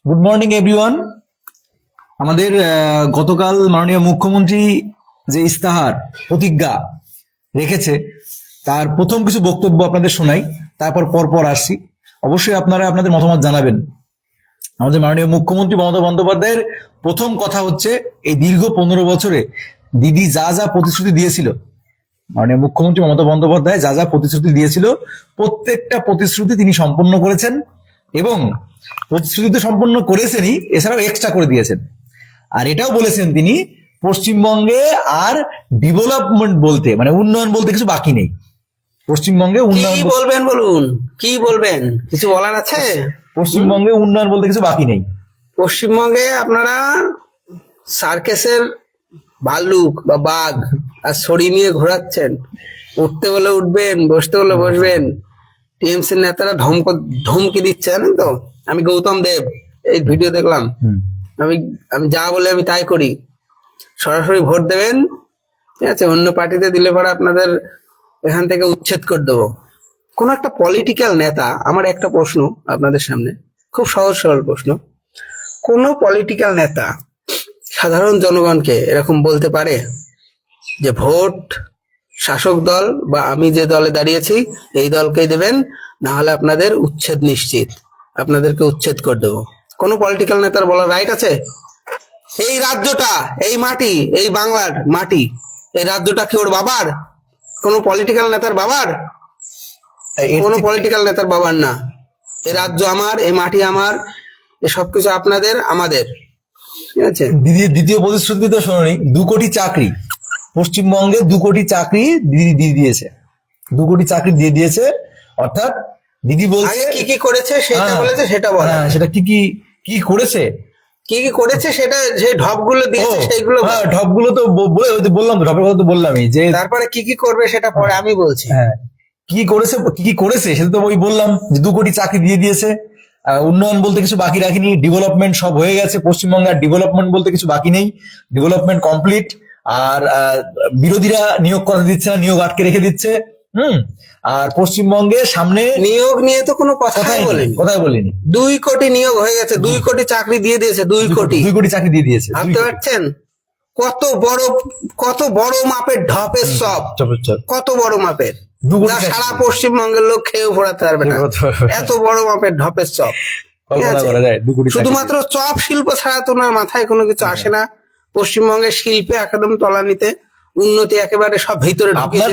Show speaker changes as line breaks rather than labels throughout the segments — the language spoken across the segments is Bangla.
Good morning everyone. আমাদের গতকাল মাননীয় মুখ্যমন্ত্রী যে ইস্তাহার প্রতিজ্ঞা রেখেছে তার প্রথম কিছু বক্তব্য আপনাদের শোনাই, তারপর পরপর আসছি। অবশ্যই আপনারা আপনাদের মতামত জানাবেন। আমাদের মাননীয় মুখ্যমন্ত্রী মমতা বন্দ্যোপাধ্যায়ের প্রথম কথা হচ্ছে, এই দীর্ঘ 15 বছরে দিদি যা যা প্রতিশ্রুতি দিয়েছিল, মাননীয় মুখ্যমন্ত্রী মমতা বন্দ্যোপাধ্যায় যা যা প্রতিশ্রুতি দিয়েছিল প্রত্যেকটা প্রতিশ্রুতি তিনি সম্পন্ন করেছেন, এবং প্রতিশ্রুতি তো সম্পন্ন করেছেনই, এছাড়াও এক্সট্রা করে দিয়েছেন। আর এটাও বলেছেন তিনি, পশ্চিমবঙ্গে আর ডেভেলপমেন্ট বলতে মানে উন্নয়ন বলতে কিছু বাকি নেই। পশ্চিমবঙ্গে উন্নয়ন
কি বলবেন বলুন, কি বলবেন, কিছু বলার আছে?
পশ্চিমবঙ্গে উন্নয়ন বলতে কিছু বাকি নেই।
পশ্চিমবঙ্গে আপনারা সার্কেসের ভাল্লুক বা বাঘ আর ছড়ি নিয়ে ঘোরাচ্ছেন। উঠতে বলে উঠবেন, বসতে বলে বসবেন। টিএমসি নেতারা ধমকি দিচ্ছে, জানেন তো? আমি গৌতম দেব এই ভিডিও দেখলাম। আমি আমি যা বলে আমি তাই করি। সরাসরি ভোট দেবেন, ঠিক আছে? অন্য পার্টিতে দিলে পরে আপনাদের এখান থেকে উচ্ছেদ করে দেবো। কোন একটা পলিটিক্যাল নেতা, আমার একটা প্রশ্ন আপনাদের সামনে, খুব সহজ সরল প্রশ্ন। কোন পলিটিক্যাল নেতা সাধারণ জনগণকে এরকম বলতে পারে যে ভোট শাসক দল বা আমি যে দলে দাঁড়িয়েছি এই দলকেই দেবেন, না হলে আপনাদের উচ্ছেদ নিশ্চিত, আপনাদেরকে উচ্ছেদ করে দেবো? কোন পলিটিক্যাল নেতার বলার রাইট আছে? এই রাজ্যটা, এই মাটি, এই বাংলার মাটি, এই রাজ্যটা কি ওর বাবার? কোন পলিটিক্যাল নেতার বাবার? কোন পলিটিক্যাল নেতার বাবার না। এই রাজ্য আমার, এই মাটি আমার, এই সবকিছু আপনাদের, আমাদের, ঠিক আছে?
দ্বিতীয় প্রতিশ্রুতি তো শোনি, 2 কোটি চাকরি পশ্চিমবঙ্গে, 2 কোটি চাকরি দিদি দিয়ে দিয়েছে। 2 কোটি চাকরি দিয়ে দিয়েছে, অর্থাৎ দিদি বলছে
কি কি করেছে সেটা বলেছে, সেটা বলে।
সেটা কি কি কি করেছে,
কি কি করেছে সেটা, যে ঢপগুলো দিয়েছে সেইগুলো।
হ্যাঁ, ঢপগুলো তো বললাম, তো ঢপের কথা তো বললামই, যে
তারপরে কি কি করবে সেটা পরে আমি বলছি।
হ্যাঁ, কি কি করেছে সেটা তো ওই বললাম, যে 2 কোটি চাকরি দিয়ে দিয়েছে। উন্নয়ন বলতে কিছু বাকি রাখিনি, ডেভেলপমেন্ট সব হয়ে গেছে পশ্চিমবঙ্গে, আর ডেভেলপমেন্ট বলতে কিছু বাকি নেই, ডেভেলপমেন্ট কমপ্লিট। আর বিরোধীরা নিয়োগ করা দিচ্ছে না, নিয়োগ আটকে রেখে দিচ্ছে। আর পশ্চিমবঙ্গে সামনে
নিয়োগ নিয়ে তো কোনো কথাই বলেনি, 2 কোটি নিয়োগ হয়ে গেছে, 2 কোটি চাকরি দিয়ে দিয়েছে, 2 কোটি
2 কোটি চাকরি দিয়ে দিয়েছে।
ভাবতে পারছেন কত বড় মাপের ঢপের সব, কত বড় মাপের, সারা পশ্চিমবঙ্গের লোক খেয়েও ফোরাতে পারবে না, এত বড় মাপের ঢপের চপ। শুধুমাত্র চপ শিল্প ছাড়া তো ওনার মাথায় কোনো কিছু আসে না। পশ্চিমবঙ্গের শিল্পে একদম তলানিতে, উন্নতি একেবারে সব ভিতরে।
আপনার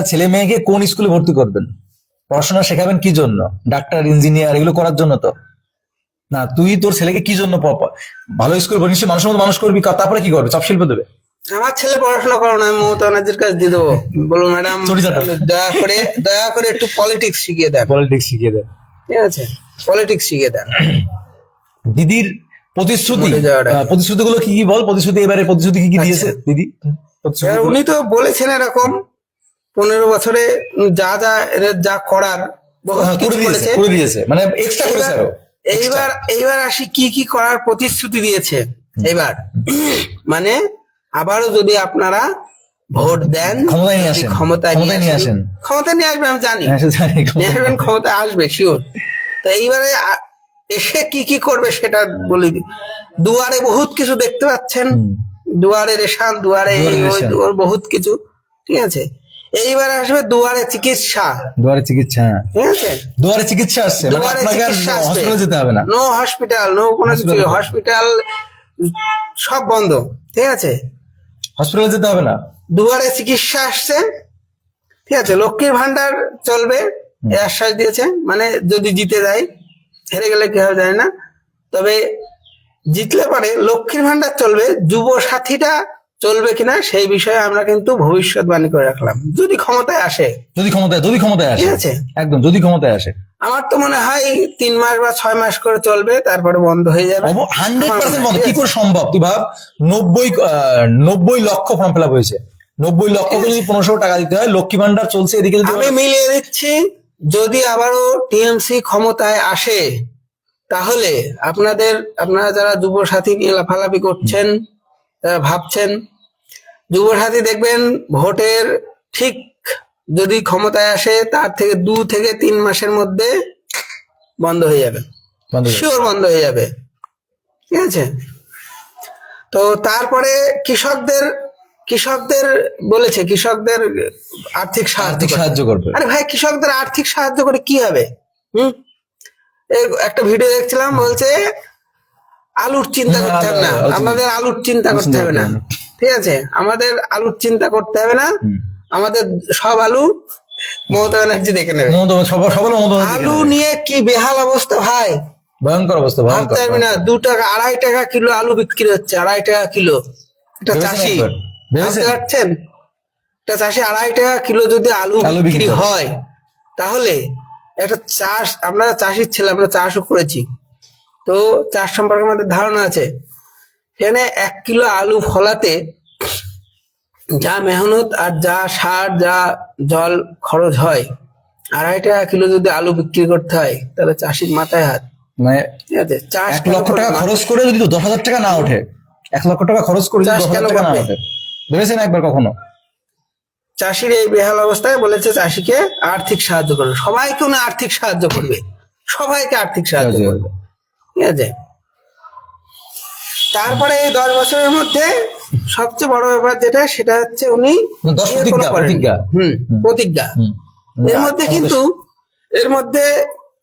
ছেলে মেয়েকে কোন স্কুলে ভর্তি করবেন? পড়াশোনা শেখাবেন কি জন্য? ডাক্তার, ইঞ্জিনিয়ার এগুলো করার জন্য তো না। তুই তোর ছেলেকে কি জন্য ভালো স্কুল নিশ্চয়ই মানুষের মতো মানুষ করবি, তারপরে কি করবে? চপ শিল্প দেবে?
আমার ছেলে পড়াশোনা করো না, আমি মমতা ব্যানার্জির কাছে দিয়ে দেবো, বলবো ম্যাডাম দয়া করে একটু পলিটিক্স শিখিয়ে দেন, ঠিক আছে? পলিটিক্স শিখিয়ে দেন।
দিদির প্রতিশ্রুতিগুলো কি কি বল? এবারে প্রতিশ্রুতি কি কি দিয়েছে দিদি?
উনি তো বলেছেন এরকম 15 বছরে যা করার
করে দিয়েছে, মানে এক্সট্রা করেছে।
এইবার আসি কি কি করার প্রতিশ্রুতি দিয়েছে এবার। মানে আবারও যদি আপনারা ভোট দেন, ক্ষমতায় নিয়ে আসবেন, আমি জানি ক্ষমতায় আসবে শিওর। তো এইবারে এসে কি কি করবে সেটা বলি। দুয়ারে বহুত কিছু দেখতে পাচ্ছেন, দুয়ারে রেশন, দুয়ারে বহুত কিছু, ঠিক আছে? এইবার আসবে দুয়ারে চিকিৎসা। ঠিক আছে,
দুয়ারে চিকিৎসা আসছে, হসপিটালে যেতে হবে না,
নো হসপিটাল, নো কোনো কিছু, হসপিটাল সব বন্ধ, ঠিক আছে?
হসপিটালে যেতে হবে না,
দুয়ারে চিকিৎসা আসছে, ঠিক আছে? লক্ষ্মীর ভান্ডার চলবে, এই আশ্বাস দিয়েছে। মানে যদি জিতে যায়, হেরে গেলে কি হবে জানি না, তবে জিতলে পারে লক্ষ্মীর ভান্ডার চলবে। যুব সাথীটা চলবে কিনা সেই বিষয়ে আমরা কিন্তু ভবিষ্যৎবাণী করে রাখলাম, যদি ক্ষমতায় আসে।
ঠিক আছে, একদম যদি ক্ষমতায় আসে।
আমার তো মনে হয় 3 মাস বা 6 মাস করে চলবে, তারপরে বন্ধ হয়ে যাবে।
100% বন্ধ কি করে সম্ভব? তুই ভাব, 90 লক্ষ ফর্ম ফিল আপ হয়েছে, 90 লক্ষ যদি 1500 টাকা দিতে হয়, লক্ষ্মী ভান্ডার চলছে এদিকে।
আমি মিলিয়ে দিচ্ছি, যদি আবারও টিএমসি ক্ষমতায় আসে, তাহলে আপনারা যারা যুব সাথী নিয়ে লাফালাফি করছেন, তারা ভাবছেন, যুব সাথী দেখবেন ভোটের ঠিক যদি ক্ষমতায় আসে তার থেকে 2 থেকে 3 মাসের মধ্যে বন্ধ হয়ে যাবে,
বন্ধ হয়ে যাবে।
শিওর বন্ধ হয়ে যাবে। ঠিক আছে, তো তারপরে কৃষকদের বলেছে কৃষকদের আর্থিক
আর্থিক
করতে।
সাহায্য করবে।
আরে ভাই, কৃষকদের আর্থিক সাহায্য করে কি হবে? একটা ভিডিও দেখছিলাম, বলছে আলুর চিন্তা করতে হবে না, আমাদের আলুর চিন্তা করতে হবে না। ঠিক আছে, আমাদের আলুর চিন্তা করতে হবে না, আমাদের সব আলু মমতা ব্যানার্জি দেখে নেবে। আলু নিয়ে কি বেহাল অবস্থা ভাই,
ভয়ঙ্কর অবস্থা,
ভাবতে
ভয়ঙ্কর।
পারবি না। 2 টাকা 2.5 টাকা কিলো আলু বিক্রি হচ্ছে, 2.5 টাকা কিলো। এটা
ভেবেছেন
চাষি,
একবার? ভেবেছেন?
ভাবতে পারছেন? এটা চাষি 2.5 টাকা কিলো যদি আলু
আলু বিক্রি
বিক্রি
করে।
হয়, তাহলে একটা চাষ, আমরা চাষির ছেলে, আমরা চাষও করেছি, তো চাষ সম্পর্কে আমাদের ধারণা আছে। এখানে 1 কিলো আলু ফলাতে যা মেহনত আর যা সার, যা জল খরচ হয়, 2.5 টাকা কিলো যদি আলু বিক্রি করতে হয়, তাহলে চাষির মাথায় হাত।
মানে
ঠিক আছে, চাষ
1 লক্ষ টাকা খরচ করে যদি 10,000 টাকা না ওঠে, 1 লক্ষ টাকা খরচ করে যদি
চাষ
10,000
কেন
টাকা না
করবে?
ওঠে, ভেবেছেন একবার কখনো?
চাষির এই বেহাল অবস্থায় বলেছে চাষিকে আর্থিক সাহায্য করবে, সবাইকে উনি আর্থিক সাহায্য করবে, সবাইকে আর্থিক সাহায্য করবে। ঠিক আছে, তারপরে এই 10 বছরের মধ্যে সবচেয়ে বড় ব্যাপার যেটা, সেটা হচ্ছে উনি
10
ইয়ে কোনো করেননি।
প্রতিজ্ঞা।
প্রতিজ্ঞা। এর মধ্যে কিন্তু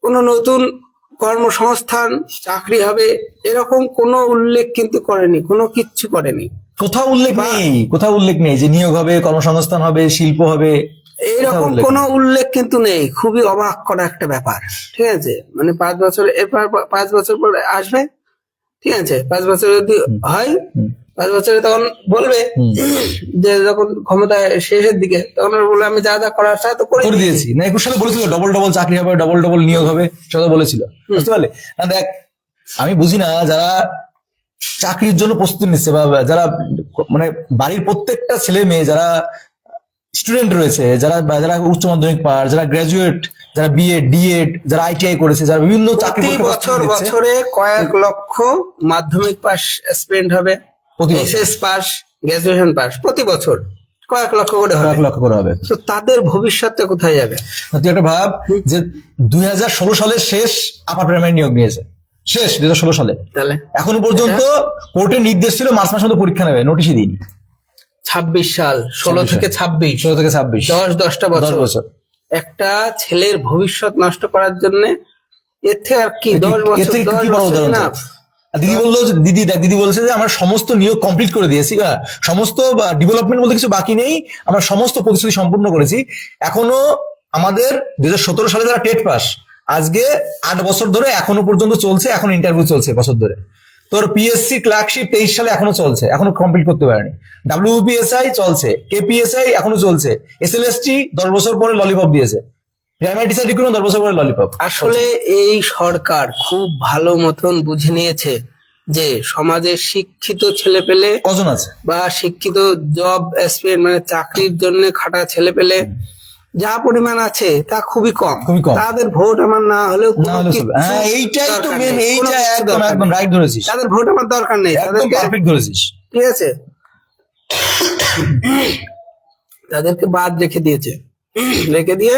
কোনো নতুন কর্মসংস্থান, চাকরি হবে, এরকম কোনো উল্লেখ কিন্তু করেনি, কোনো কিচ্ছু করেনি।
কোথাও উল্লেখ নেই যে নিয়োগ হবে, কর্মসংস্থান হবে, শিল্প হবে,
এইরকম কোনো উল্লেখ কিন্তু নেই। খুবই অবাক করা একটা ব্যাপার। ঠিক আছে, মানে 5 বছর, এরপর 5 বছর পরে আসবে। ঠিক আছে, 5 বছর যদি হয়, 5 বছরে তখন বলবে যে যখন ক্ষমতা শেষের দিকে, তখন ওরা বলবে আমি যা যা করার তা তো করে
করে দিয়েছি। না 21 সালে বলেছিল ডবল চাকরি হবে, ডবল নিয়োগ হবে, সেটা বলেছিল, বুঝতে পারলে? না দেখ, আমি বুঝি না যারা চাকরির জন্য প্রস্তুতি নিচ্ছে, বা যারা মানে বাড়ির প্রত্যেকটা ছেলে মেয়ে যারা স্টুডেন্ট রয়েছে, যারা উচ্চ মাধ্যমিক পাস, যারা গ্রাজুয়েট, যারা বিএড, ডিএড, যারা আইটিআই করেছে, যারা বিভিন্ন চাকরি
প্রতি বছর বছরে কয়েক লক্ষ মাধ্যমিক পাস স্পেন্ড হবে, এসএস পাস, গ্রাজুয়েশন পাস, প্রতি বছর কয়েক লক্ষ করে হবে। তো তাদের ভবিষ্যৎটা কোথায় যাবে?
তুই একটা ভাব যে 2016 সালের শেষ আপার প্রাইমারি নিয়োগ নিয়েছে, শেষ 2016 সালে।
তাহলে
এখনো পর্যন্ত কোর্টের নির্দেশ ছিল মার্চ মাসের মধ্যে পরীক্ষা নেবে, নোটিশই দিইনি।
26 সাল, 16 থেকে 26, 10টা বছর একটা ছেলের ভবিষ্যৎ নষ্ট করার জন্য। এর থেকে আর কি 10 বছর, 10 বছর না।
দিদি বলছে যে আমরা সমস্ত নিয়োগ কমপ্লিট করে দিয়েছি, সমস্ত ডেভেলপমেন্ট বলতে কিছু বাকি নেই, আমরা সমস্ত প্রতিশ্রুতি সম্পূর্ণ করেছি। এখনো আমাদের 2017 সালে যারা টেট পাস, আজকে 8 বছর ধরে এখনো পর্যন্ত চলছে, এখন ইন্টারভিউ চলছে বছর ধরে। তোর পিএসসি ক্লার্কশিপ 23 সালে এখনো চলছে, এখনো কমপ্লিট করতে পারেনি। ডাব্লিউপিএসআই চলছে, কেপিএসআই এখনো চলছে, এসএলএসটি 10 বছর পরে ললিপপ দিয়েছে, প্রাইমারি টিচার রিক্রুটমেন্ট 10 বছর পরে ললিপপ।
আসলে এই সরকার খুব ভালো মতন বুঝে নিয়েছে যে সমাজে শিক্ষিত ছেলে পেলে
কজন আছে, বা
শিক্ষিত জব অ্যাসপিরেন্ট মানে চাকরির জন্য খাটা ছেলে পেলে যা পরিমাণ আছে তা খুবই কম। তাদের ভোট আমার না হলেও
এইটাই তো মেন, এইটা একদম রাইট ধরেছিস,
তাদের ভোট আমার দরকার নেই,
একদম পারফেক্ট ধরেছিস।
ঠিক আছে, তাদেরকে বাদ রেখে দিয়েছে, রেখে দিয়ে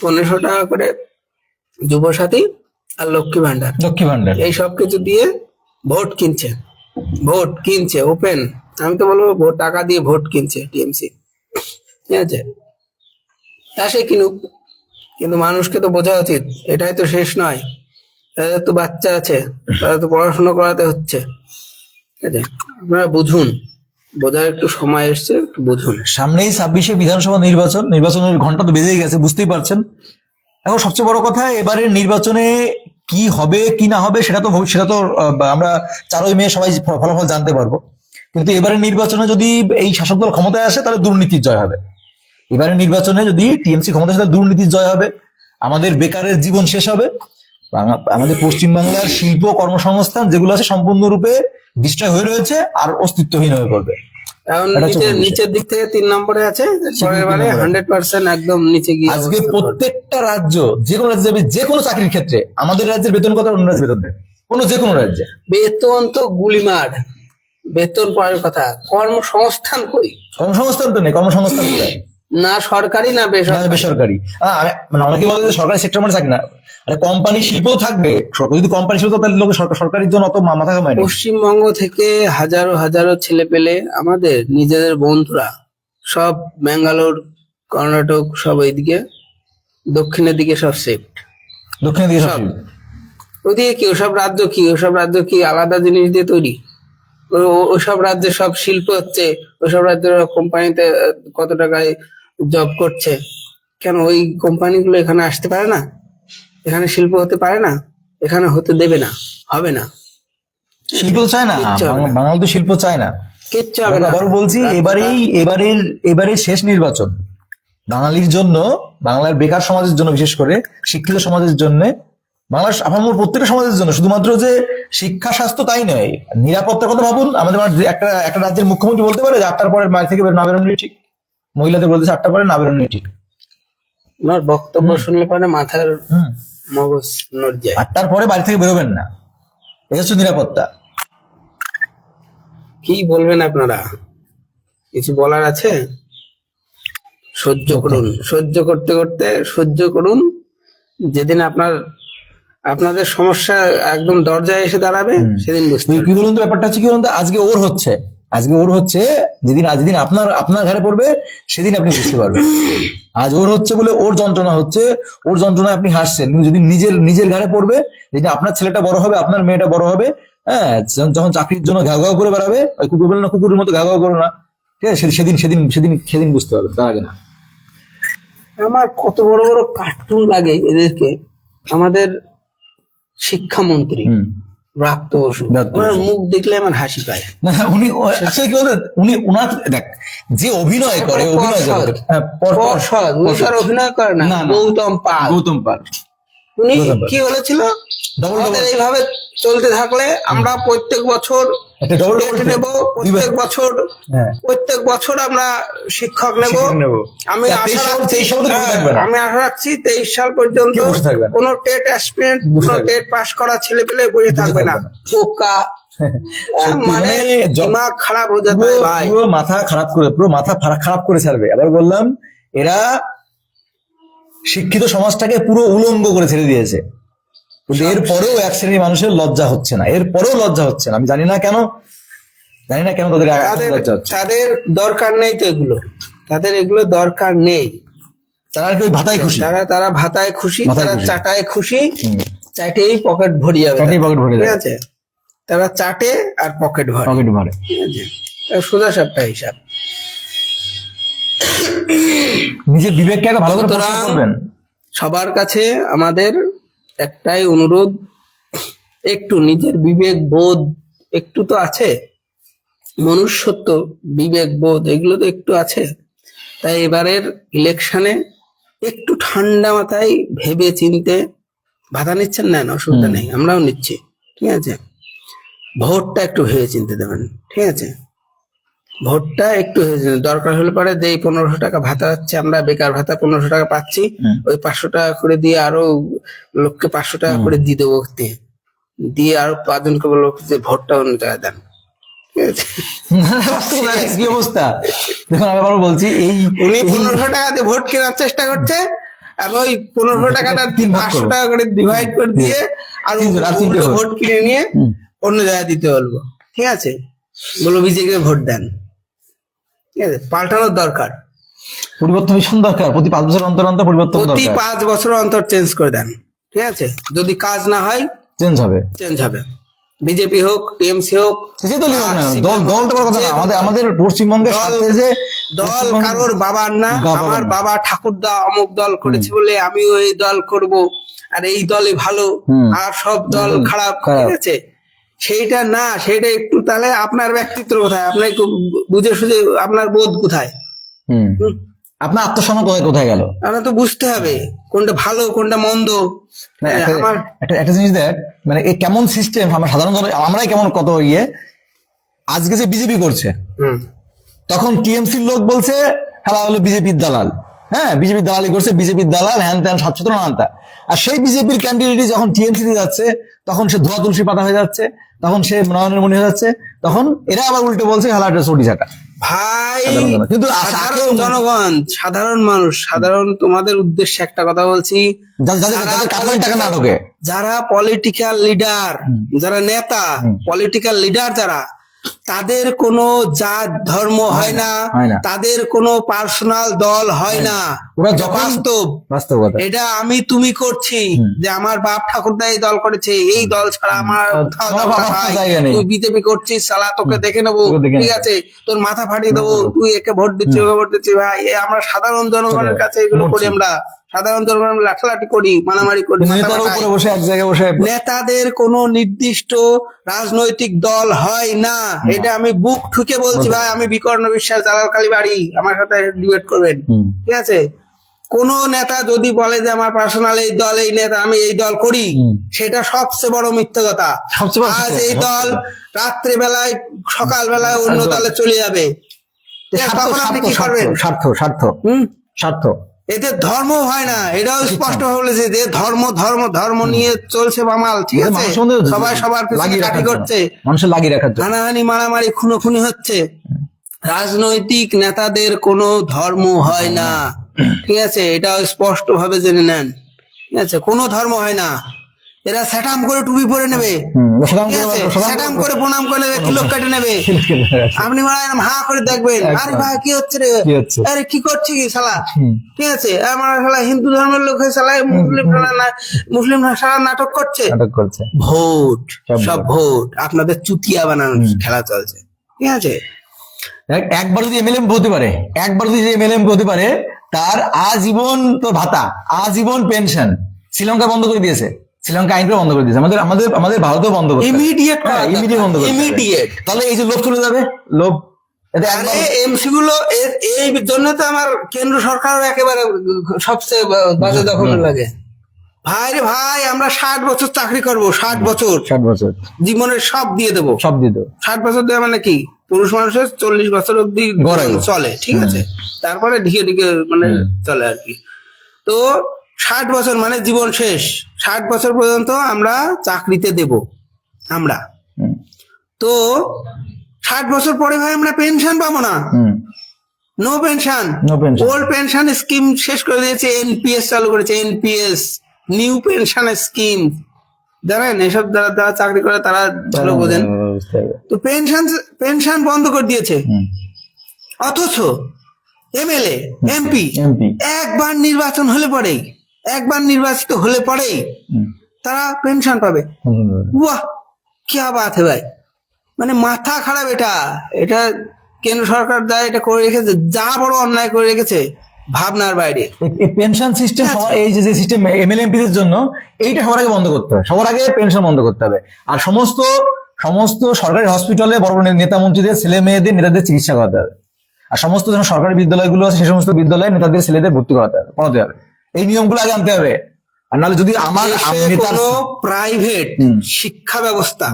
1500 টাকা করে যুবসাথী আর লক্ষ্মী ভান্ডার এই সব কিছু দিয়ে ভোট কিনছে ওপেন। আমি তো বলবো ভোট টাকা দিয়ে ভোট কিনছে টিএমসি। ঠিক আছে, তা সে কিনুক, কিন্তু মানুষকে তো বোঝা উচিত এটাই তো শেষ নয়, তাদের তো বাচ্চা আছে, তাদের তো পড়াশোনা করাতে হচ্ছে। ঠিক আছে, আপনারা বুঝুন, বোঝার একটু সময় এসছে, একটু বুঝুন।
সামনেই 26-এ বিধানসভা নির্বাচনের ঘন্টা তো বেজেই গেছে, বুঝতেই পারছেন। এখন সবচেয়ে বড় কথা, এবারের নির্বাচনে কি হবে কি না হবে সেটা তো আমরা 4ই মে সবাই ফলাফল জানতে পারবো। কিন্তু এবারের নির্বাচনে যদি এই শাসক দল ক্ষমতায় আসে, তাহলে দুর্নীতির জয় হবে। এবারের নির্বাচনে যদি টিএমসি ক্ষমতায় আসে, তাহলে দুর্নীতির জয় হবে, আমাদের বেকারের জীবন শেষ হবে, আমাদের পশ্চিমবাংলার শিল্প কর্মসংস্থান যেগুলো আছে সম্পূর্ণরূপে ডিস্ট্রয় হয়ে রয়েছে, আর অস্তিত্বহীন হয়ে পড়বে।
এখন নিচের দিক থেকে 3 নম্বরে আছে, পরের বারে 100% একদম নিচে গিয়ে
আজকে প্রত্যেকটা রাজ্য, যে কোনো রাজ্যে যাবে, যে কোনো চাকরির ক্ষেত্রে আমাদের রাজ্যের বেতন কত, অন্য রাজ্যের বেতন যে কোনো রাজ্যে
বেতন তো গুলিমার, বেতন পরের কথা, কর্মসংস্থান কই?
কর্মসংস্থান তো নেই, কর্মসংস্থান কোথায়?
না সরকারি না
না,
বেসরকারি।
বেসরকারি। মানে অনেকে বলে যে সরকারি সেক্টর মানে থাকে না, আরে কোম্পানি শিল্প থাকবে, যদি কোম্পানি শিল্প তাহলে লোক সরকারের জন্য অত মাথা কামায় না।
পশ্চিমবঙ্গ থেকে হাজারো হাজারো ছেলে পেলে আমাদের নিজেদের বন্ধুরা সব ব্যাঙ্গালোর, কর্ণাটক, সব এইদিকে দক্ষিণের দিকে সব শিফট।
দক্ষিণের দিকে
সব।
সব
ওদিকে কি ওসব রাজ্য কি, ওসব রাজ্য কি আলাদা জিনিস দিয়ে তৈরি? ওসব রাজ্যে সব শিল্প হচ্ছে, ওসব রাজ্যের কোম্পানিতে কত টাকায় জব করছে, কেন ওই কোম্পানিগুলো এখানে আসতে পারে না? এখানে শিল্প হতে পারে না? এখানে হতে দেবে না, হবে না,
শিল্প তো চায় না,
কিচ্ছু হবে না।
বাঙালি তো শিল্প চায় না।
কিচ্ছু হবে না।
আবার বলছি, এবারের শেষ নির্বাচন বাঙালির জন্য, বাংলার বেকার সমাজের জন্য, বিশেষ করে শিক্ষিত সমাজের জন্য, বাংলার আমার প্রত্যেকটা সমাজের জন্য, শুধুমাত্র যে শিক্ষা স্বাস্থ্য তাই নয়, নিরাপত্তার কথা ভাবুন। আমাদের একটা একটা রাজ্যের মুখ্যমন্ত্রী বলতে পারে যে 8টার পরে বাড়ি থেকে না বেরোনোই ঠিক, মহিলাদের বলতেছে 8টার পরে না বেরোনোই ঠিক।
ওনার বক্তব্য শুনলে পরে মাথার
হুম,
মগজ নড়ে যায়।
8টার পরে বাড়ি থেকে বেরোবেন না, এটা হচ্ছে নিরাপত্তা।
কি বলবেন আপনারা? কিছু বলার আছে? সহ্য করুন, সহ্য করতে করতে সহ্য করুন। যেদিন আপনাদের সমস্যা একদম দরজায় এসে দাঁড়াবে, সেদিন বুঝতে
কি বলুন তো, ব্যাপারটা হচ্ছে কি বলুন তো, আজকে ওর হচ্ছে, যেদিন আপনার ঘরে পড়বে সেদিন আপনি বুঝতে পারবেন। আজ ওর হচ্ছে বলে ওর যন্ত্রণা হচ্ছে, ওর যন্ত্রণায় আপনি হাসছেন, কিন্তু যদি নিজের ঘরে পড়বে, যেদিন আপনার ছেলেটা বড় হবে, আপনার মেয়েটা বড় হবে, হ্যাঁ, যখন চাকরির জন্য ঘাউ ঘাউ করে বেড়াবে, ওই কুকুর বলে না, কুকুরের মতো ঘাউ ঘাউ করো না, ঠিক আছে, সেদিন বুঝতে পারবে, তার আগে না।
আমার কত বড় বড় কার্টুন লাগে এদেরকে, আমাদের শিক্ষামন্ত্রী ব্রাত্য বসু,
ব্রাত্য
ওনার
বসু।
মুখ দেখলে আমার হাসি পায়।
না, আসলে কি বলতো, ওনার দেখ, যে অভিনয় করে, হ্যাঁ,
পর্ষদ, উনি তো আর অভিনয় করে না।
না, না।
গৌতম পাল,
গৌতম পাল
উনি
গৌতম পাল।
কি বলেছিল,
Double
আমাদের এইভাবে চলতে থাকলে আমরা প্রত্যেক বছর
একটা double
টেট নেব,
হ্যাঁ।
প্রত্যেক বছর আমরা শিক্ষক নেব।
শিক্ষক নেব।
আমি
তা
আশা
23 সাল
রাখছি,
তো বসে থাকবে না।
আমি আশা রাখছি 23 সাল পর্যন্ত
কেউ বসে থাকবে না।
কোনো টেট অ্যাসপিরেন্ট,
বসে
কোনো
থাকবে
টেট পাস করা ছেলে পেলে বসে থাকবে না। বোকা,
সত্যি,
মানে
মানে
দিমাগ খারাপ হয়ে যাবে ভাই।
পুরো মাথা খারাপ করে ছাড়বে। আবার বললাম, এরা শিক্ষিত সমাজটাকে পুরো উলঙ্গ করে ছেড়ে দিয়েছে, কিন্তু এরপরেও এক শ্রেণীর মানুষের লজ্জা হচ্ছে না, আমি জানি না কেন তাদের
তাদের
লজ্জা হচ্ছে।
তাদের দরকার নেই তো এগুলো, তাদের এগুলো দরকার নেই।
তারা আর কি ওই ভাতায় খুশি,
তারা ভাতায় খুশি,
ভাতায়
তারা
খুশি।
চাটায় খুশি, চাটেই পকেট ভরে যাবে,
চাটেই পকেট ভরে
ঠিক
যাবে।
আছে? তারা চাটে আর পকেট ভরে,
পকেট ভরে।
ঠিক আছে? সোজা সাপটা হিসাব।
নিজের বিবেককে আগে ভালো করে প্রশ্ন
সুতরাং
করবেন।
সবার কাছে আমাদের একটাই অনুরোধ, একটু নিজের বিবেক বোধ একটু তো আছে, মনুষ্যত্ব, বিবেক বোধ এগুলো তো একটু আছে। তাই এবারের ইলেকশনে একটু ঠান্ডা মাথায় ভেবে চিনতে, ভাতা নিচ্ছেন না, অসুবিধা নেই, আমরাও নিচ্ছি, ঠিক আছে? ভোটটা একটু ভেবে চিনতে দেবেন, ঠিক আছে? ভোটটা একটু ভেবে চিনতে, দরকার হলে পরে যে 1500 টাকা ভাতা হচ্ছে, আমরা বেকার ভাতা 1500 টাকা পাচ্ছি, ওই 500 টাকা করে দিয়ে আরো লোককে 500 টাকা করে দিয়ে দেবো, দিয়ে আরো 5 জনকে বলবো যে ভোটটা অন্য জায়গায় দেন, ঠিক আছে?
কি অবস্থা দেখুন, আমি আবার বলছি,
উনি 1500 টাকা দিয়ে ভোট কেনার চেষ্টা করছে, আর ওই 1500 টাকাটা 500 টাকা করে ডিভাইড করে দিয়ে আর
তিনটে ভোট।
ভোট কিনে নিয়ে অন্য জায়গায় দিতে বলবো, ঠিক আছে? বলবো বিজেপি ভোট দেন, ঠিক আছে? পাল্টানোর দরকার,
পরিবর্তন ভীষণ দরকার, প্রতি 5 বছর অন্তর অন্তর পরিবর্তন
প্রতি
দরকার,
5 বছর অন্তর চেঞ্জ করে দেন, ঠিক আছে? যদি কাজ না হয়
চেঞ্জ হবে।
চেঞ্জ হবে, বিজেপি হোক, টিএমসি হোক,
সে তো লিখুন না, দলটা বড় কথা না, আমাদের পশ্চিমবঙ্গের সাথে যে
দল কারোর বাবার না।
বাবার
আমার
না।
বাবা ঠাকুরদা অমুক দল করেছে বলে আমিও এই দল করব, আর এই দলই ভালো, আর সব দল খারাপ, ঠিক আছে? সেইটা না, সেইটা একটু, তাহলে আপনার ব্যক্তিত্ব কোথায়, আপনার একটু বুঝে সুঝে, আপনার বোধ কোথায়,
আপনার আত্মসম্মান কোথায় গেল?
আপনার তো বুঝতে হবে কোনটা ভালো কোনটা মন্দ।
না,
আমার
একটা জিনিস দেখ, মানে এই কেমন সিস্টেম, আমরা সাধারণত আমরাই কেমন কত আজকে যে বিজেপি করছে, তখন টিএমসির লোক বলছে হ্যাঁ হলো বিজেপির দালাল, হ্যাঁ বিজেপির দালালি করছে, বিজেপির দালাল, হ্যান ত্যান 717 নানতা। আর সেই বিজেপির ক্যান্ডিডেট যখন টিএমসিতে যাচ্ছে, তখন সে ধোয়া তুলসী পাতা হয়ে যাচ্ছে, তখন সে নয়নের মণি হয়ে যাচ্ছে, তখন এরা আবার উল্টে বলছে হেলা একটা চটি চাটা।
ভাই
কিন্তু
সাধারণ জনগণ, সাধারণ মানুষ, সাধারণ তোমাদের উদ্দেশ্যে একটা কথা বলছি,
যাদের কাজের টাকা না ঢোকে,
যারা পলিটিক্যাল লিডার, যারা নেতা, পলিটিক্যাল লিডার যারা, তাদের কোনো জাত ধর্ম হয় না, তাদের কোনো পার্সোনাল দল হয় না,
ওরা
এটা
যখন
বাস্তব
কথা
এটা আমি তুমি করছি যে আমার বাপ ঠাকুরদা এই দল করেছে, এই দল ছাড়া আমার কোথাও দল না ভাই। তুই বিজেপি করছিস সালা, তোকে দেখে নেবো, ঠিক আছে, তোর মাথা ফাটিয়ে দেবো, তুই একে ভোট দিচ্ছি ওকে ভোট দিচ্ছি। ভাই আমরা সাধারণ জনগণের কাছে এগুলো করি, আমরা সাধারণ জনগণ লাঠালাঠি করি, মারামারি করি,
বসে এক জায়গায় বসে।
নেতাদের কোনো নির্দিষ্ট রাজনৈতিক দল হয় না, এটা আমি বুক ঠুকে বলছি ভাই। আমি বিকর্ণ বিশ্বাস, জালাল কালী বাড়ি, আমার সাথে ডিবেট করবেন, ঠিক আছে। কোন নেতা যদি বলে যে আমার পার্সোনাল এই দল, এই নেতা, আমি এই দল করি, সেটা সবচেয়ে বড় মিথ্যা কথা। আজ এই দল রাত্রে বেলায় সকাল বেলায় অন্য দলে চলে যাবে, তখন আপনি কি করবেন?
স্বার্থ স্বার্থ স্বার্থ।
এতে ধর্ম হয় না, এটাও স্পষ্ট বলেছে যে ধর্ম ধর্ম ধর্ম নিয়ে চলছে বামাল, ঠিক আছে। সবাই সবার পিছনে কাঠি করছে,
মানুষের লাগিয়ে রাখার জন্য
হানাহানি মারামারি খুনোখুনি হচ্ছে। রাজনৈতিক নেতাদের কোনো ধর্ম হয় না, ঠিক আছে, এটাও স্পষ্ট ভাবে জেনে নেন, ঠিক আছে। কোনো ধর্ম হয় না। এরা স্যাটাম করে টুপি পরে নেবে, ঠিক আছে, স্যাটাম করে প্রণাম করে নেবে, তিলক কেটে নেবে। আপনি মারা এরকম হা করে দেখবেন, আরে ভাই কি হচ্ছে রে, আরে কি করছি কি শালা, ঠিক আছে। আমার শালা হিন্দু ধর্মের লোক হয়ে শালা মুসলিম শালা নাটক করছে। ভোট, সব ভোট, আপনাদের চুতিয়া বানানোর খেলা চলছে, ঠিক আছে।
একবার যদি এমএলএম হতে পারে, একবার যদি এমএলএম হতে পারে, তার আজীবন তো ভাতা, আজীবন পেনশন। শ্রীলঙ্কা বন্ধ করে দিয়েছে, শ্রীলঙ্কা আইন বন্ধ করে দিয়েছে, আমাদের আমাদের আমাদের ভারতেও বন্ধ করে
ইমিডিয়েট
বন্ধ করে ইমিডিয়েট। তাহলে এই যে লোভ চলে যাবে, লোভ।
এমসি গুলো এই জন্য তো আমার কেন্দ্র সরকার একেবারে সবচেয়ে বাজে দখল লাগে। ভাই রে ভাই, আমরা 60 বছর চাকরি করবো, 60 বছর জীবনের সব দিয়ে দেবো, 60 বছর দেওয়া মানে কি, পুরুষ মানুষের 40 বছর অব্দি চলে, ঠিক আছে, তারপরে ঢিকে ঢিকে মানে চলে আর কি। তো 60 বছর মানে জীবন শেষ, 60 বছর পর্যন্ত আমরা চাকরিতে দেব আমরা। তো 60 বছর পরে ভাই আমরা পেনশন পাবো না, no pension. Old pension scheme শেষ করে দিয়েছে, এনপিএস চালু করেছে, এনপিএস, নিউ পেনশন স্কিম। জানেন এসব যারা চাকরি করে তারা ভালো বোঝেন। তো পেনশন বন্ধ করে দিয়েছে, অথচ এমএলএ এমপি একবার নির্বাচন হলে পরেই, একবার নির্বাচিত হলে পরেই তারা পেনশন পাবে। বাহ, কি বাত হে ভাই, মানে মাথা খারাপ। এটা কেন্দ্র সরকার যা এটা করে রেখেছে, যা বড় অন্যায় করে রেখেছে ভাবনার বাইরে।
পেনশন সিস্টেম, এই যে সিস্টেম এমএলএ এমপিদের জন্য, এইটা সবার আগে বন্ধ করতে হবে, সবার আগে পেনশন বন্ধ করতে হবে। আর সমস্ত সমস্ত সরকারি হসপিটালে বড় বড় নেতা মন্ত্রীদের ছেলে মেয়েদের, নেতাদের চিকিৎসা করাতে হবে। আর সমস্ত যেন সরকারি বিদ্যালয়গুলো আছে, সেই সমস্ত বিদ্যালয়ে নেতাদের ছেলেদের ভর্তি করাতে হবে। এই নিয়মগুলো আগে আনতে হবে। আর নাহলে যদি আমার
প্রাইভেট শিক্ষা ব্যবস্থা,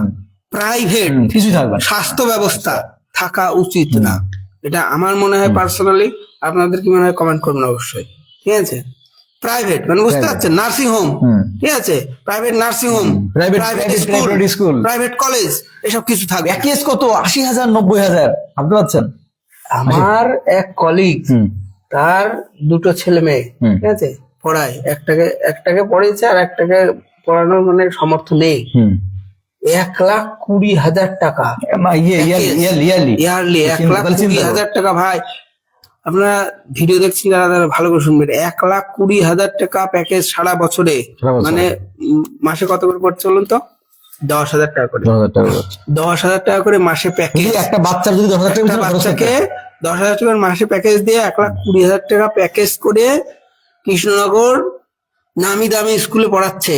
প্রাইভেট
কিছু থাকবে,
স্বাস্থ্য ব্যবস্থা থাকা উচিত না, এটা আমার মনে হয় পার্সোনালি। আপনাদের কি মনে হয় কমেন্ট করবেন অবশ্যই, ঠিক আছে। প্রাইভেট মানে বুঝতে পারছেন, নার্সিং হোম, ঠিক আছে, private nursing home, private school, private college, এসব কিছু থাকবে।
প্যাকেজ কত 80,000 90,000, ভাবতে পারছেন।
আমার এক কলিগ, তার দুটো ছেলে মেয়ে, ঠিক আছে, পড়ায়, একটাকে পড়িয়েছে আর একটাকে পড়ানোর মানে সামর্থ্য নেই। 1,20,000 টাকা ইয়ারলি, 1,20,000 টাকা। ভাই আপনারা ভিডিও দেখছেন যারা ভালো করে শুনবেন, 1,20,000 টাকা প্যাকেজ সারা বছরে, মানে মাসে কত করে পড়ছে বলুন তো? 10,000 টাকা করে, 10,000 টাকা করে মাসে প্যাকেজ।
একটা বাচ্চার যদি 10,000 টাকা,
বাচ্চাকে 10,000 টাকার মাসে প্যাকেজ দিয়ে 1,20,000 টাকা প্যাকেজ করে কৃষ্ণনগর নামি দামি স্কুলে পড়াচ্ছে।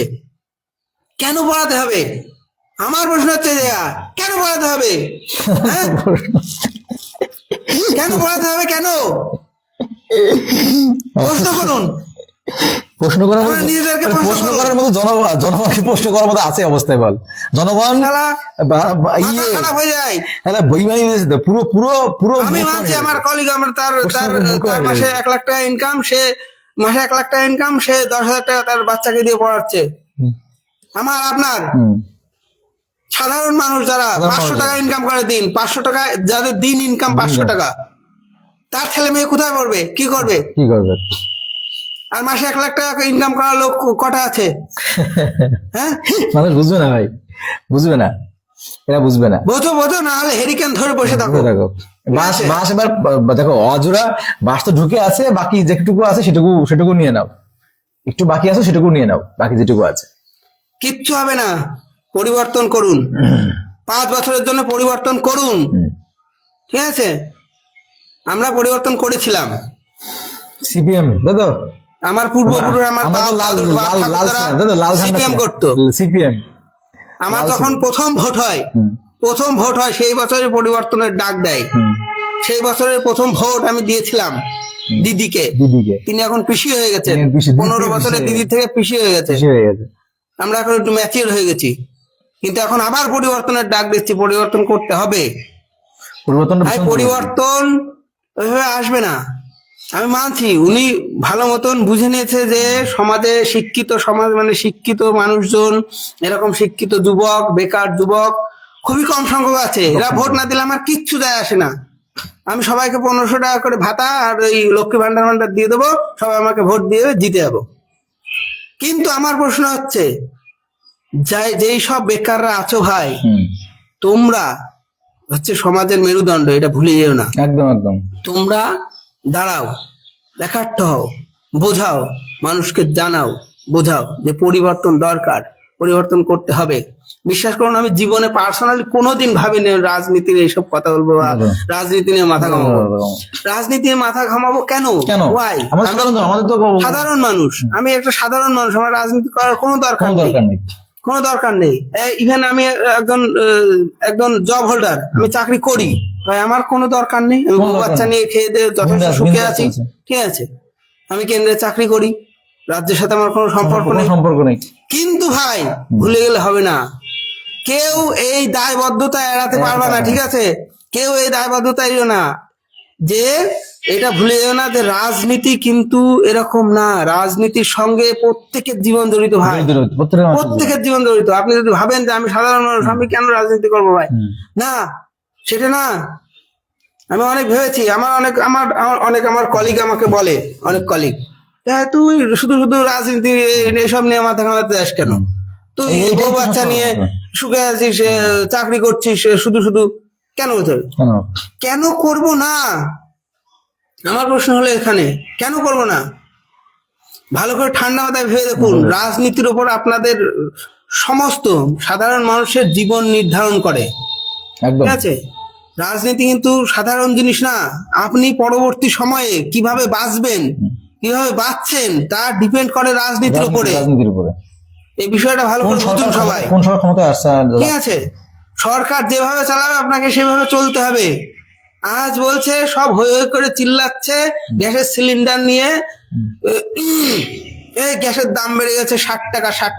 কেন পড়াতে হবে? আমার প্রশ্ন হচ্ছে কেন পড়াতে হবে? কেন পড়াতে হবে? কেন প্রশ্ন করুন,
প্রশ্ন করার মতো জনগণকে প্রশ্ন করার মতো আছে অবস্থায়? বল, জনগণ
খারাপ হয়ে যায়,
বইমানি পুরো পুরো পুরো।
আমি মানছি আমার কলিগ, আমার তার মাসে 1,00,000 টাকা ইনকাম, সে মাসে 1,00,000 টাকা ইনকাম, সে 10,000 টাকা তার বাচ্চাকে দিয়ে পড়াচ্ছে। আমার আপনার সাধারণ মানুষ যারা
সাধারণ
500
মানুষ।
টাকা ইনকাম করে দিন, 500 টাকা যাদের দিন ইনকাম 500 টাকা, তার ছেলে মেয়ে কোথায় পড়বে, কি করবে?
কি করবে?
আর মাসে 1 লাখ টাকা ইনকাম করা লোক কটা আছে? হ্যাঁ,
মানুষ বুঝবে না ভাই, বুঝবে না, এরা বুঝবে না।
বোঝো বোঝো, না হলে হেরিকেন ধরে বসে থাকো।
দেখো বাস বাস এবার দেখো অজোড়া বাস তো ঢুকে আছে, বাকি যেটুকু আছে সেটুকু নিয়ে নাও, একটু বাকি আছে সেটুকু নিয়ে নাও, বাকি যেটুকু আছে।
কিচ্ছু হবে না, পরিবর্তন করুন, 5 বছরের জন্য পরিবর্তন করুন, ঠিক আছে? আমরা পরিবর্তন করেছিলাম,
সিপিএম দাদা,
আমার পূর্বপুরুষ, আমার
আমরা
বাপ
তো লাল
দাদুর বাপ
লাল লাল
ঠাকুরদারা
দাদা লাল
সিপিএম করতো।
সিপিএম।
আমার তখন প্রথম ভোট হয়, সেই বছরে পরিবর্তনের ডাক দেয়, সেই বছরের প্রথম ভোট আমি দিয়েছিলাম দিদিকে। তিনি এখন পিসি হয়ে গেছেন,
তিনি পিসি,
15 বছরের দিদি থেকে পিসি হয়ে গেছে।
বেশি হয়ে গেছে।
আমরা এখন একটু ম্যাচিউর হয়ে গেছি, কিন্তু এখন আবার পরিবর্তনের ডাক দিচ্ছি, পরিবর্তন করতে হবে।
পরিবর্তন
পরিবর্তন ওইভাবে আসবে না, আমি মানছি। উনি ভালো মতন বুঝে নিয়েছে যে সমাজে শিক্ষিত সমাজ মানে শিক্ষিত মানুষজন, এরকম শিক্ষিত যুবক, বেকার যুবক খুবই কম সংখ্যক আছে। এরা ভোট না দিলে আমার কিচ্ছু যায় আসে না, আমি সবাইকে 1500 টাকা করে ভাতা আর ওই লক্ষ্মী ভান্ডার দিয়ে দেবো, সবাই আমাকে ভোট দিয়ে জিতে যাবো। কিন্তু আমার প্রশ্ন হচ্ছে, যেই সব বেকাররা আছো ভাই, তোমরা হচ্ছে সমাজের মেরুদণ্ড, এটা ভুলে যেও না।
একদম একদম।
তোমরা দাঁড়াও, দেখাট্ট হও, বোঝাও, মানুষকে জানাও, বোঝাও যে পরিবর্তন দরকার, পরিবর্তন করতে হবে। বিশ্বাস করুন, আমি জীবনে পার্সোনালি কোনোদিন ভাবিনি রাজনীতির এইসব কথা বলবো বা রাজনীতি নিয়ে মাথা ঘামাবো। রাজনীতি নিয়ে মাথা ঘামাবো কেন?
কেন?
Why?
আমাদের তো
সাধারণ মানুষ, আমি একটা সাধারণ মানুষ, আমার রাজনীতি করার কোনো দরকার নেই, কোনো দরকার নেই। ইভেন আমি একজন জব হোল্ডার, আমি চাকরি করি ভাই, আমার কোনো দরকার নেই। আমি বউ বাচ্চা নিয়ে খেয়ে দিয়ে যথেষ্ট সুখে আছি, ঠিক আছে? আমি কেন্দ্রে চাকরি করি, রাজ্যের সাথে আমার কোনো সম্পর্ক নেই। কিন্তু ভাই ভুলে গেলে হবে না, কেউ এই দায়বদ্ধতা এড়াতে পারবে না, ঠিক আছে? কেউ এই দায়বদ্ধতা এড়িও না, যে এটা ভুলে যেও না যে রাজনীতি কিন্তু এরকম না, রাজনীতির সঙ্গে প্রত্যেকের জীবন জড়িত ভাই, প্রত্যেকের জীবন জড়িত। আপনি যদি ভাবেন যে আমি সাধারণ মানুষ, আমি কেন রাজনীতি করবো ভাই, না, সেটা না। আমি অনেক ভেবেছি, আমার কলিগ আমাকে বলে, অনেক কলিগ, হ্যাঁ তুই শুধু শুধু রাজনীতি এসব নিয়ে মাথা ঘামাতে যাস কেন, তুই বউ বাচ্চা নিয়ে সুখে আছিস, চাকরি করছিস, শুধু শুধু কেন কেন করবো না? আমার প্রশ্ন হলো এখানে, কেন করবো না? ভালো করে ঠান্ডা মাথায় ভেবে দেখুন, রাজনীতির উপর আপনাদের সমস্ত সাধারণ মানুষের জীবন নির্ধারণ করে, ঠিক আছে? রাজনীতি কিন্তু সাধারণ জিনিস না। আপনি পরবর্তী সময়ে কিভাবে বাঁচবেন, কিভাবে বাঁচছেন, তা ডিপেন্ড করে রাজনীতির উপরে। এই বিষয়টা ভালো করে বুঝুন সবাই, ঠিক আছে? সরকার যেভাবে চালাবে আপনাকে সেভাবে চলতে হবে। আজ বলছে সব হই হই করে চিল্লাচ্ছে গ্যাসের সিলিন্ডার নিয়ে, এই গ্যাসের দাম বেড়ে গেছে 60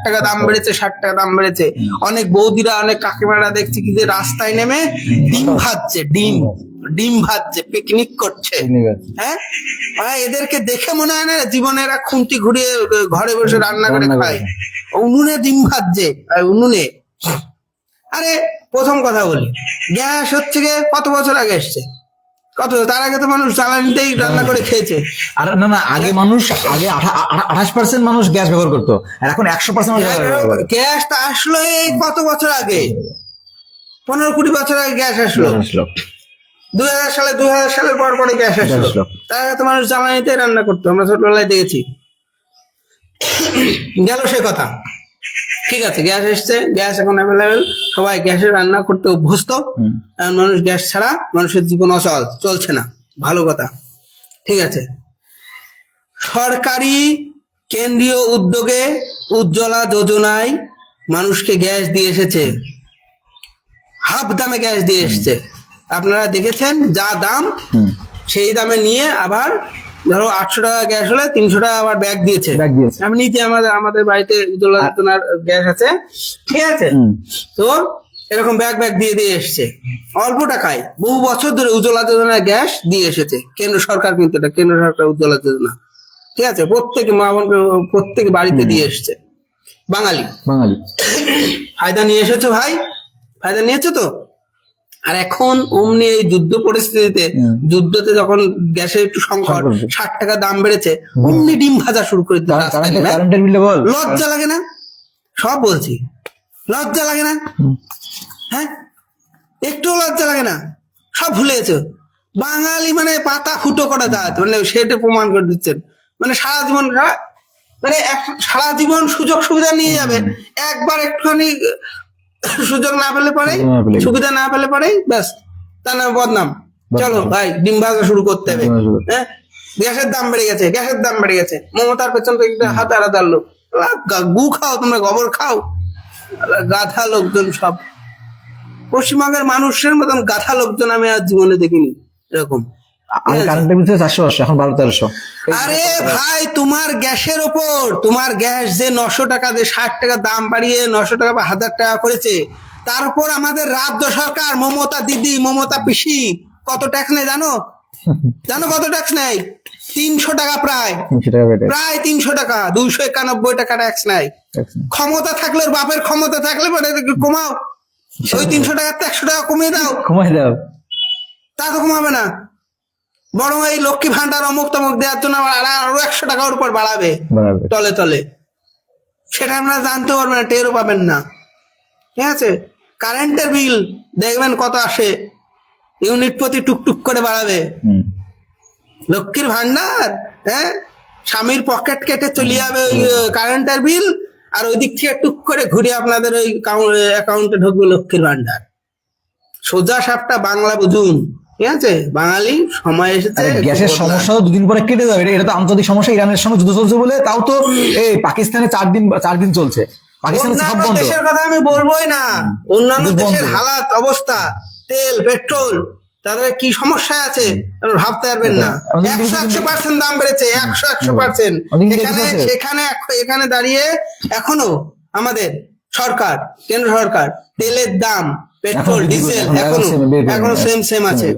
টাকা দাম বেড়েছে, 60 টাকা দাম বেড়েছে। অনেক বৌদিরা, অনেক কাকিমারা দেখছি কি যে রাস্তায় নেমে ডিম ভাজছে, ডিম ভাজছে, পিকনিক করছে। হ্যাঁ, এদেরকে দেখে মনে হয় না জীবনে এরা খুন্তি ঘুরিয়ে ঘরে বসে রান্না করে খায়, উনুনে ডিম ভাজছে, উনুনে। আরে প্রথম কথা বলি, গ্যাস হচ্ছে গিয়ে কত বছর আগে এসছে, তার আগে তো মানুষ জ্বালানিতেই রান্না করে খেয়েছে।
আর না, আগে 28% মানুষ গ্যাস ব্যবহার করতো, আর এখন 100%
গ্যাস তো আসলো এই কত বছর আগে, 15-20 বছর আগে গ্যাস আসলো। 2000 সালের পর পরে গ্যাস আসলো। তার আগে তো মানুষ জ্বালানিতে রান্না করতো, আমরা ছোটবেলায় দেখেছি। গেল সে কথা, ঠিক আছে? গ্যাস এসছে, গ্যাস এখন অ্যাভেলেবেল, সবাই গ্যাসে রান্না করতে অভ্যস্ত। মানুষ গ্যাস ছাড়া মানুষের জীবন অচল, চলছে না, ভালো কথা, ঠিক আছে? সরকারি কেন্দ্রীয় উদ্যোগে উজ্জ্বলা যোজনায় মানুষকে গ্যাস দিয়ে এসেছে, হাফ দামে গ্যাস দিয়ে এসছে। আপনারা দেখেছেন, যা দাম সেই দামে নিয়ে আবার ধরো 800 টাকা গ্যাস হলে 300 টাকা আবার ব্যাগ দিয়েছে। আমি নিজে আমাদের বাড়িতে উজ্জ্বলা যোজনার গ্যাস আছে, ঠিক আছে? তো এরকম ব্যাগ দিয়ে এসছে অল্প টাকায়, বহু বছর ধরে উজ্জ্বলা যোজনার গ্যাস দিয়ে এসেছে কেন্দ্র সরকার, কিন্তু এটা কেন্দ্র সরকার উজ্জ্বলা যোজনা, ঠিক আছে? প্রত্যেক বাড়িতে দিয়ে এসছে। বাঙালি ফায়দা নিয়ে এসেছে ভাই, ফায়দা নিয়েছো তো। আর এখন অমনি এই যুদ্ধ পরিস্থিতিতে, যুদ্ধতে যখন গ্যাসের একটু সংকট, 60 টাকা দাম বেড়েছে, অমনি ডিম ভাজা শুরু করে দিতে
কারেন্টের বিলে বল,
লজ্জা লাগে না? সব বলছি, লজ্জা লাগে না? হ্যাঁ, একটু লজ্জা লাগে না? সব ভুলে গেছো। বাঙালি মানে পাতা ফুটো করা জাত, মানে সেটা প্রমাণ করে দিচ্ছেন। মানে সারা জীবন সারা জীবন সুযোগ সুবিধা নিয়ে যাবে, একবার একটুখানি সুযোগ না পেলে পরে, সুবিধা না পেলে পরে ব্যাস তার নামে বদনাম। চলো ভাই ডিম ভাজা শুরু করতে হবে। হ্যাঁ, গ্যাসের দাম বেড়ে গেছে, গ্যাসের দাম বেড়ে গেছে, মমতার পেছন থেকে হাত আড়াদার লোক। গু খাও তোমরা, গোবর খাও, গাধা লোকজন সব। পশ্চিমবঙ্গের মানুষের মতন গাধা লোকজন আমি আজ জীবনে দেখিনি এরকম।
কারেন্টের বিল 400 এখন 1200-1300।
আরে ভাই, তোমার গ্যাসের ওপর, তোমার গ্যাস যে 900 টাকা দিয়ে 60 টাকা দাম বাড়িয়ে 900 টাকা বা 1000 টাকা করেছে, তার উপর আমাদের রাজ্য সরকার, মমতা দিদি, মমতা পিসি কত ট্যাক্স নেয় জানো? জানো কত ট্যাক্স নেয়? 300 টাকা, প্রায় 300 টাকা, 291 টাকা ট্যাক্স নেয়। ক্ষমতা থাকলে, বাপের ক্ষমতা থাকলে কমাও, ওই 300 টাকা 100 টাকা কমিয়ে দাও,
কমাই দাও।
তা তো কমাবে না, বরং এই লক্ষ্মী ভান্ডার অমুক তমুক দেওয়ার জন্য আরো 100 টাকার উপর বাড়াবে তলে তলে। সেটা আপনারা জানতে পারবেন না, টেরও পাবেন না। ঠিক আছে, কারেন্টের বিল দেখবেন কত আসে, ইউনিট প্রতি টুকটুক করে বাড়াবে। লক্ষ্মীর ভান্ডার, হ্যাঁ, স্বামীর পকেট কেটে চলে যাবে ওই কারেন্টের বিল, আর ওই দিক থেকে টুক করে ঘুরে আপনাদের ওই অ্যাকাউন্টে ঢুকবে লক্ষ্মীর ভান্ডার। সোজা সাপটা বাংলা বুঝুন। ঠিক আছে, বাঙালি সময় এসেছে।
গ্যাসের সমস্যা তো 2 দিন পরে কেটে যাবে, এটা তো আন্তর্জাতিক সমস্যা। ইরানের সঙ্গে যুদ্ধ চলছে বলে, তাও তো এই পাকিস্তানে 4 দিন চলছে। পাকিস্তানে সব বন্ধ।
দেশের কথা আমি বলবোই না, অন্যান্য দেশের হালাত অবস্থা, তেল পেট্রোল, তাদের কি সমস্যা আছে ভাবতে পারবেন না। 100% দাম বেড়েছে, 100%। এখানে দাঁড়িয়ে এখনো আমাদের সরকার, কেন্দ্র সরকার, তেলের দাম, পেট্রোল, ডিজেল এখনো সেম আছে,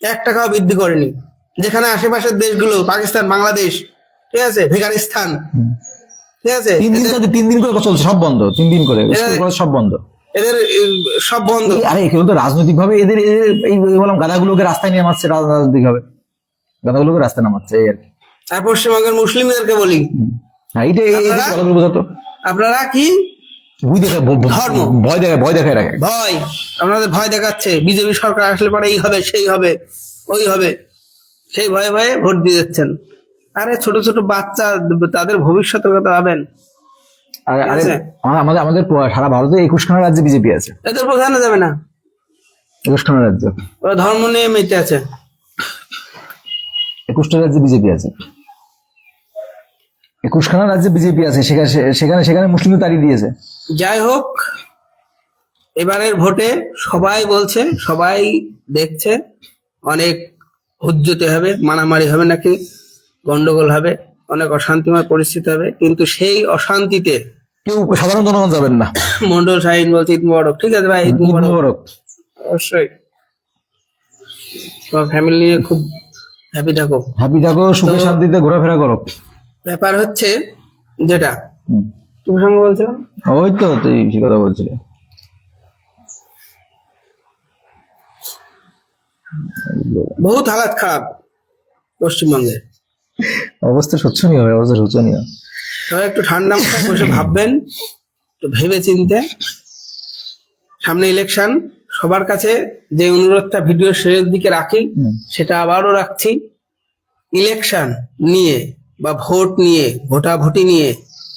1 টাকাও বৃদ্ধি করেনি। যেখানে আশেপাশের দেশগুলো, পাকিস্তান, বাংলাদেশ, ঠিক আছে, আফগানিস্তান, ঠিক আছে,
3 দিন করে চলছে, সব বন্ধ। 3 দিন করে সব বন্ধ,
এদের সব বন্ধ।
আরে কেউ তো রাজনৈতিক ভাবে এদের এই বললাম গাদাগুলোকে রাস্তায় নামাচ্ছে, রাজনৈতিক ভাবে গাদাগুলোকে রাস্তায় নামাচ্ছে, এই আর কি।
আর পশ্চিমবঙ্গের মুসলিমদেরকে বলি, আপনারা কি ধর্ম
ভয় দেখায় রাখে,
ভয়, আপনাদের ভয় দেখাচ্ছে। বিজেপি সরকার আসলে পরে এই হবে, সেই হবে, ওই হবে, সেই ভয়ে ভয়ে ভোট দিয়ে যাচ্ছেন। আরে ছোট ছোট বাচ্চা, তাদের ভবিষ্যতের কথা ভাবেন।
আমাদের সারা ভারতে 21খানা রাজ্যে বিজেপি আছে।
এদের বোঝানো যাবে না,
21খানা রাজ্য,
ওরা ধর্ম নিয়ে মেতে আছে।
21টা রাজ্যে বিজেপি আছে, 21খানা রাজ্যে বিজেপি আছে, সেখানে মুসলিমদের তাড়িয়ে দিয়েছে।
যাই হোক, এবারের ভোটে সবাই বলছে, সবাই দেখছে, অনেক হুজ্জতে হবে, মারামারি হবে, নাকি গন্ডগোল হবে, অনেক অশান্তিময় পরিস্থিতি হবে। কিন্তু সেই অশান্তিতে
কেউ সাধারণ জনগণ যাবেন না।
মন্ডল সাহিন বলছে ঈদ মুবারক। ঠিক আছে ভাই, ঈদ মুবারক, অবশ্যই। তোমার ফ্যামিলি নিয়ে খুব হ্যাপি থাকো,
সুখে শান্তিতে ঘোরাফেরা করো।
ব্যাপার হচ্ছে যেটা তুমি সঙ্গে বলছিলাম,
ওই তো তুই সে কথা বলছিলে।
বহুত হালাত খারাপ পশ্চিমবঙ্গে,
অবস্থা শোচনীয়, অবস্থা শোচনীয়।
সবাই একটু ঠান্ডা মাথায় বসে ভাববেন, একটু ভেবে চিনতে। সামনে ইলেকশন, সবার কাছে যে অনুরোধটা ভিডিও শেষের দিকে রাখি, সেটা আবারও রাখছি। ইলেকশন নিয়ে বা ভোট নিয়ে, ভোটাভুটি নিয়ে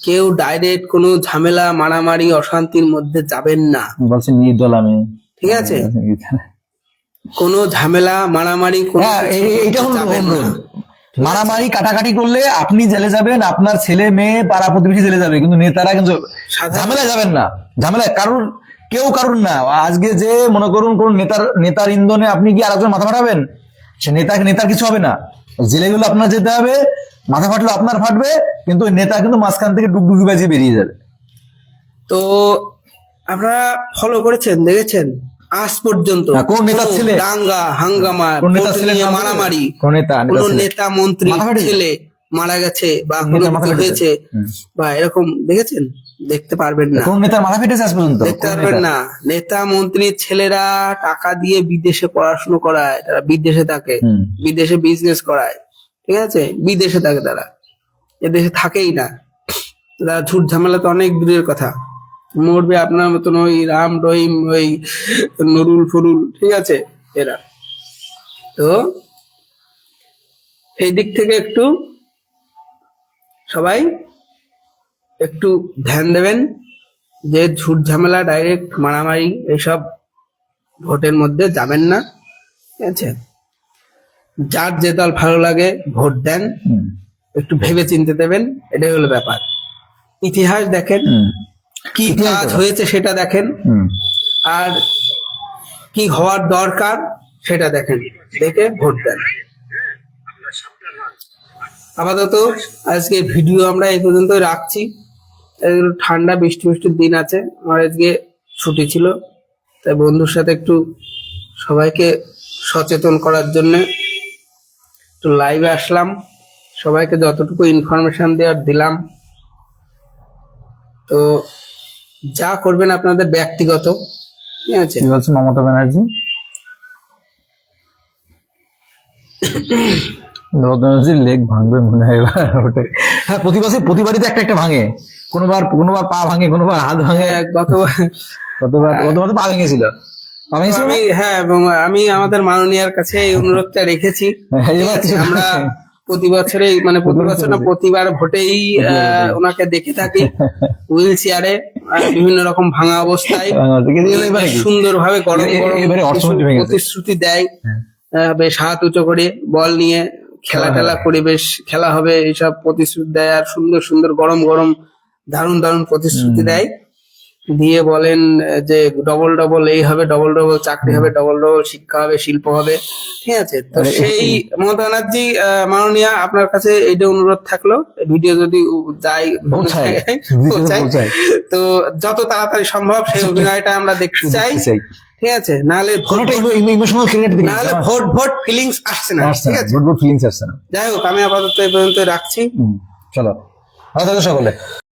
কেউ ডাইরেক্ট কোনো ঝামেলা, মারামারি, অশান্তির মধ্যে যাবেন না।
বলছেন নির্দল আমি,
ঠিক আছে, কোনো ঝামেলা, মারামারি,
মারামারি কাটাকাটি করলে আপনি জেলে যাবেন, আপনার ছেলে মেয়ে পাড়া প্রতিবেশী জেলে যাবে, কিন্তু নেতারা কিন্তু ঝামেলা যাবেন না। ঝামেলা কেউ কারুর না। আজকে যে মনে করুন কোন নেতার ইন্ধনে আপনি কি আরেকজন মাথা ফাটাবেন, সে নেতার কিছু হবে না। জেলে গেলে আপনার যেতে হবে, মাথা ফাটলে আপনার ফাটবে, কিন্তু নেতা কিন্তু মাঝখান থেকে ডুগডুগি বাজিয়ে বেরিয়ে যাবে।
তো আপনারা ফলো করেছেন, দেখেছেন আজ পর্যন্ত
কোন নেতা ছেলে
দাঙ্গা হাঙ্গামা, মারামারি, কোন নেতা মন্ত্রী ছেলে মারা গেছে বা কোনো কিছু হয়েছে বা এরকম দেখেছেন? দেখতে পারবেন না,
কোন নেতার মাথা ফেটেছে আজ পর্যন্ত?
দেখতে
কোন
পারবেন
নেতার?
না। নেতা মন্ত্রীর ছেলেরা টাকা দিয়ে বিদেশে পড়াশুনো করায়, তারা বিদেশে থাকে,
হুম।
বিদেশে বিজনেস করায়, ঠিক আছে, বিদেশে থাকে তারা, এদেশে থাকেই না। তারা ঝুট ঝামেলা তো অনেক দূরের কথা, মরবে আপনার মতন ওই রাম রহিম, ওই নুরুল ফুরুল, ঠিক আছে, এরা। তো এই দিক থেকে একটু সবাই একটু ধ্যান দেবেন যে ঝুট ঝামেলা, ডাইরেক্ট মারামারি এসব ভোটের মধ্যে যাবেন না, ঠিক আছে। যার যে দল ভালো লাগে ভোট দেন,
হুম।
একটু ভেবে চিন্তে দেবেন, এটাই হলো ব্যাপার। ইতিহাস দেখেন,
হুম।
কি
ইতিহাস
কাজ
দেখো।
হয়েছে সেটা দেখেন,
হুম।
আর কি হওয়ার দরকার সেটা দেখেন, দেখে ভোট দেন। আপাতত আজকে ভিডিও আমরা এই পর্যন্ত রাখছি। ঠান্ডা বৃষ্টি বৃষ্টির দিন আছে, আমার আজকে ছুটি ছিল, তাই বন্ধুর সাথে একটু সবাইকে সচেতন করার জন্য একটু লাইভে আসলাম, সবাইকে যতটুকু ইনফরমেশন দেওয়ার দিলাম। তো যা করবেন আপনাদের ব্যক্তিগত, ঠিক আছে।
কি বলছে মমতা ব্যানার্জি? মমতা ব্যানার্জির লেগ ভাঙবে মনে হয় এবার ওটাই। হ্যাঁ, প্রতিবারই তো একটা একটা ভাঙে, কোনোবার পা ভাঙে, কোনোবার হাত ভাঙে। গতবার তো পা ভেঙেছিল। পা ভেঙেছিল না?
এবং আমি আমাদের মাননীয়ার কাছে এই অনুরোধটা রেখেছি,
হ্যাঁ,
ঠিক
এবার
আছে? আমরা প্রতি বছরেই, মানে প্রতি বছর না, প্রতিবার ভোটেই ওনাকে দেখে থাকি হুইল চেয়ারে, বিভিন্ন রকম ভাঙা অবস্থায়
এবারে কি?
সুন্দরভাবে গরম গরম
এবারে অর্থমন্ত্রী ভেঙেছে।
প্রতিশ্রুতি দেয়, বেশ হাত উঁচু করে বল নিয়ে খেলা টেলা করে বেশ খেলা হবে এইসব প্রতিশ্রুতি দেয়, আর সুন্দর সুন্দর গরম গরম দারুণ দারুণ প্রতিশ্রুতি দেয়, দিয়ে বলেন যে ডবল ডবল এই হবে, ডবল ডবল চাকরি হবে, ডবল ডবল শিক্ষা হবে, শিল্প হবে, ঠিক আছে। তো সেই মমতা ব্যানার্জি মাননীয়া, আপনার কাছে এইটা অনুরোধ থাকলো, ভিডিও যদি যায়
পৌঁছায়।
পৌঁছায়, তো যত তাড়াতাড়ি সম্ভব সেই অভিনয়টা আমরা দেখতে চাই, ঠিক আছে। নাহলে
ইমোশনাল ক্রিয়েট দিকে
নাহলে ভোট ফিলিংস আসছে না, ঠিক আছে।
ভোট ফিলিংস আসছে না।
যাই হোক, আমি আপাতত এই পর্যন্ত রাখছি।
চলো, ভালো থাকো সকলে।